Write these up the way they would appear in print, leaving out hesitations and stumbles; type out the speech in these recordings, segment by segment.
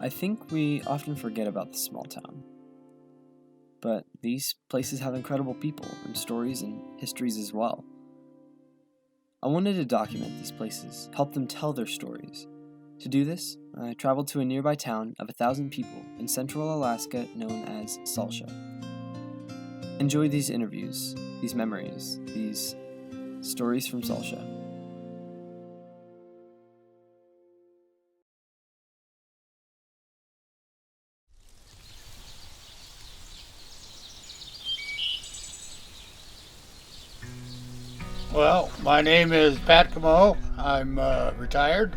I think we often forget about the small town. But these places have incredible people and stories and histories as well. I wanted to document these places, help them tell their stories. To do this, I traveled to a nearby town of 1,000 people in central Alaska known as Salcha. Enjoy these interviews, these memories, these stories from Salcha. Well, my name is Pat Comeau. I'm retired.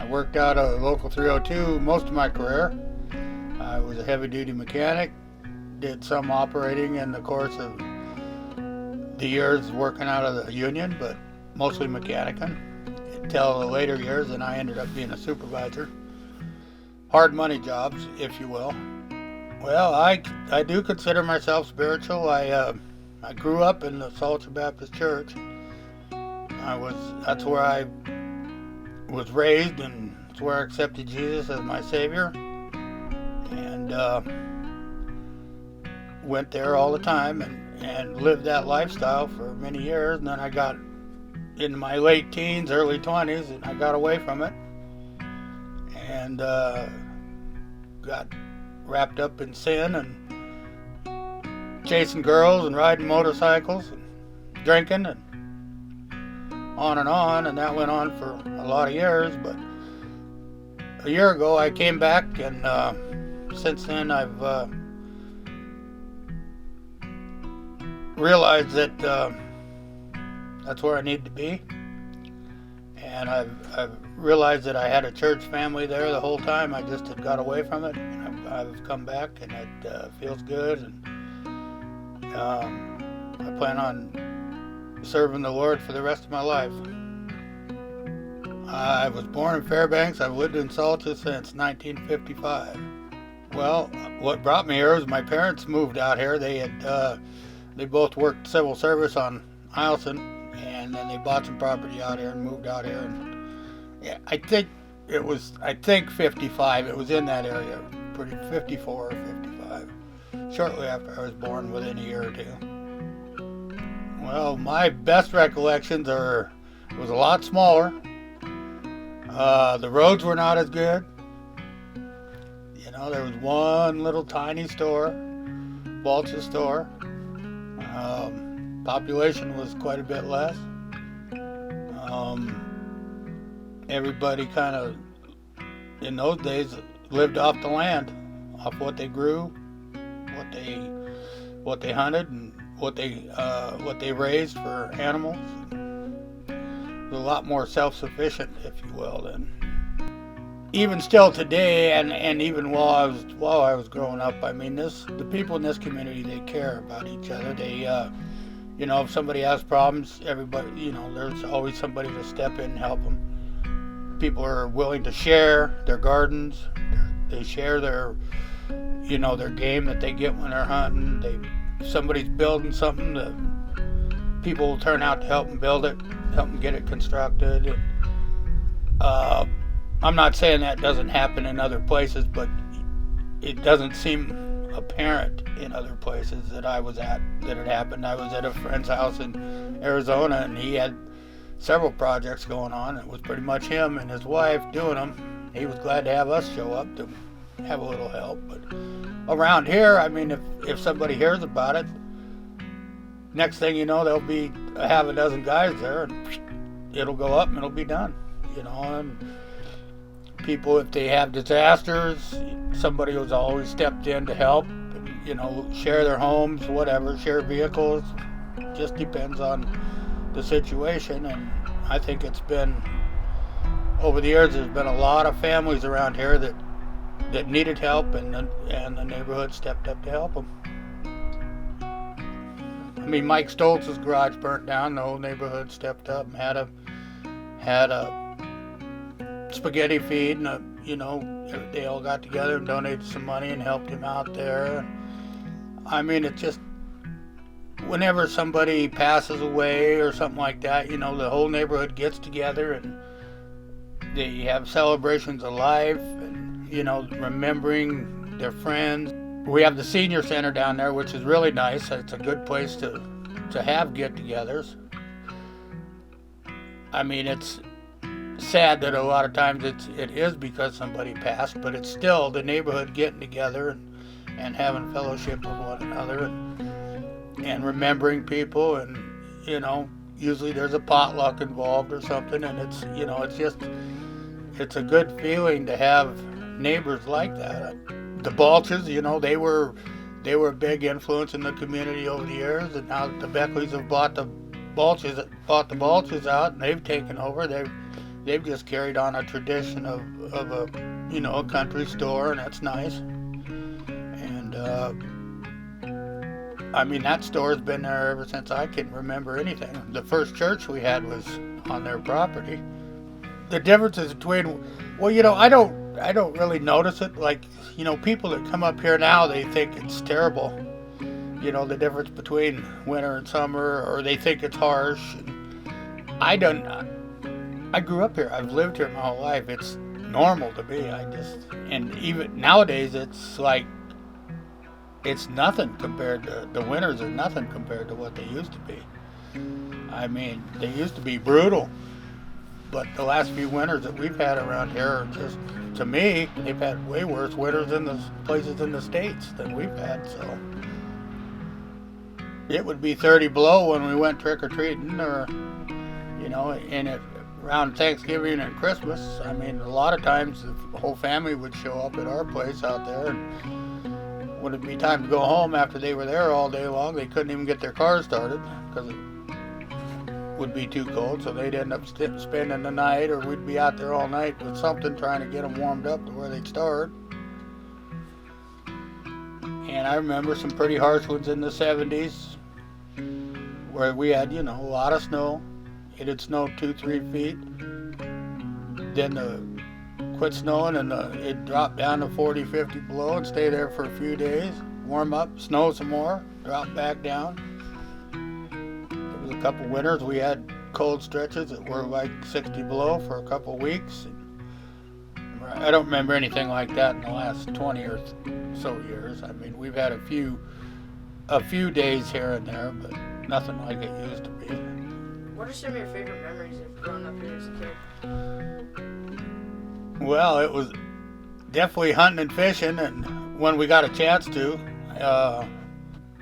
I worked out of Local 302 most of my career. I was a heavy-duty mechanic, did some operating in the course of the years working out of the union, but mostly mechanicing until the later years, and I ended up being a supervisor. Hard money jobs, if you will. Well, I do consider myself spiritual. I grew up in the Salcha Baptist Church. That's where I was raised, and it's where I accepted Jesus as my Savior, and went there all the time and lived that lifestyle for many years. And then I got in my late teens, early 20s, and I got away from it and got wrapped up in sin and chasing girls and riding motorcycles and drinking and on, and that went on for a lot of years. But a year ago I came back, and since then I've realized that that's where I need to be, and I've realized that I had a church family there the whole time. I just had got away from it, and I've come back, and it feels good, and I plan on serving the Lord for the rest of my life. I was born in Fairbanks. I've lived in Salcha since 1955. Well, what brought me here was my parents moved out here. They both worked civil service on Eielson, and then they bought some property out here and moved out here. And yeah, I think 55. It was in that area, 54 or 55. Shortly after I was born, within a year or two. Well, my best recollections it was a lot smaller. The roads were not as good. You know, there was one little tiny store, Balch's store. Population was quite a bit less. Everybody kind of, in those days, lived off the land, off what they grew, what they hunted, and what they raised for animals. It was a lot more self-sufficient, if you will, then. Even still today, and even while I was growing up, I mean, the people in this community, they care about each other. They, if somebody has problems, everybody, there's always somebody to step in and help them. People are willing to share their gardens. They share their game that they get when they're hunting. If somebody's building something, the people will turn out to help them build it, help them get it constructed. I'm not saying that doesn't happen in other places, but it doesn't seem apparent in other places that I was at that it happened. I was at a friend's house in Arizona, and he had several projects going on. It was pretty much him and his wife doing them. He was glad to have us show up to have a little help. But around here, I mean, if somebody hears about it, next thing you know, there'll be a half a dozen guys there, and it'll go up and it'll be done. And people, if they have disasters, somebody who's always stepped in to help, share their homes, whatever, share vehicles. Just depends on the situation. And I think it's been, over the years, there's been a lot of families around here that needed help, and the neighborhood stepped up to help them. I mean, Mike Stoltz's garage burnt down. The whole neighborhood stepped up and had a spaghetti feed, and they all got together and donated some money and helped him out there. I mean, it's just, whenever somebody passes away or something like that, the whole neighborhood gets together and they have celebrations of life, and remembering their friends. We have the senior center down there, which is really nice. It's a good place to have get-togethers. I mean, it's sad that a lot of times it is because somebody passed, but it's still the neighborhood getting together and having fellowship with one another and remembering people, and usually there's a potluck involved or something, and it's a good feeling to have neighbors like that. The Balches, they were a big influence in the community over the years, and now the Beckleys have bought the Balches out, and they've taken over. They've just carried on a tradition of a country store, and that's nice. And that store's been there ever since I can remember anything. The first church we had was on their property. The differences between, I don't really notice it. Like, people that come up here now, they think it's terrible. The difference between winter and summer, or they think it's harsh. I grew up here. I've lived here my whole life. It's normal to me. And even nowadays, it's like, it's nothing compared to, the winters are nothing compared to what they used to be. I mean, they used to be brutal, but the last few winters that we've had around here are just, to me, they've had way worse winters in the places in the States than we've had, so. It would be 30 below when we went trick-or-treating, or, around Thanksgiving and Christmas. I mean, a lot of times the whole family would show up at our place out there, and when it'd be time to go home after they were there all day long, they couldn't even get their cars started because it would be too cold, so they'd end up spending the night, or we'd be out there all night with something trying to get them warmed up to where they'd start. And I remember some pretty harsh ones in the 70s where we had, a lot of snow. It had snowed 2-3 feet. Then quit snowing, and it dropped down to 40-50 below and stay there for a few days. Warm up, snow some more, drop back down. There was a couple winters we had cold stretches that were like 60 below for a couple weeks. I don't remember anything like that in the last 20 or so years. I mean, we've had a few days here and there, but nothing like it used to be. What are some of your favorite memories of growing up here as a kid? Well, it was definitely hunting and fishing, and when we got a chance to,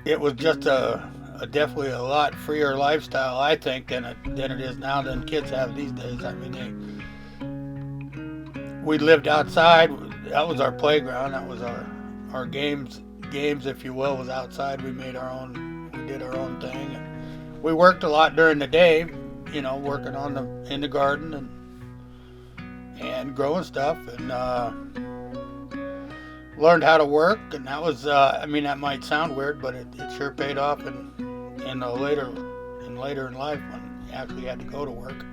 it was just definitely a lot freer lifestyle, I think, than it is now, than kids have these days. I mean, we lived outside. That was our playground. That was our games, if you will, was outside. We did our own thing. And we worked a lot during the day, working in the garden and growing stuff, and learned how to work. And that was, that might sound weird, but it sure paid off in later in life when you actually had to go to work.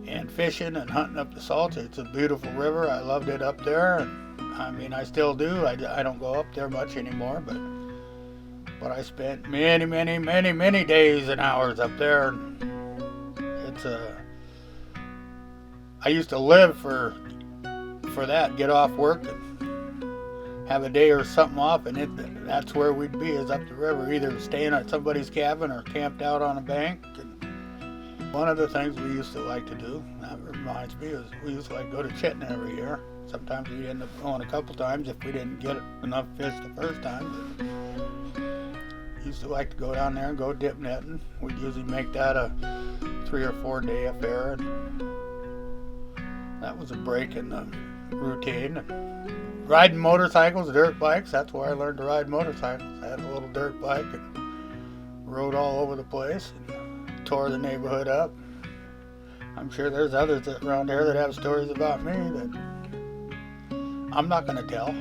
And fishing and hunting up the Salcha. It's a beautiful river. I loved it up there, and I still do. I don't go up there much anymore, but I spent many days and hours up there. And I used to live for that. Get off work and have a day or something off, and that's where we'd be, is up the river, either staying at somebody's cabin or camped out on a bank. And one of the things we used to like to do, that reminds me, is we used to like go to Chittenden every year. Sometimes we'd end up going a couple times if we didn't get enough fish the first time. But used to like to go down there and go dip netting. We'd usually make that a 3 or 4 day affair, and that was a break in the routine. And riding motorcycles, dirt bikes, that's where I learned to ride motorcycles. I had a little dirt bike and rode all over the place and tore the neighborhood up. I'm sure there's others around here that have stories about me that I'm not going to tell.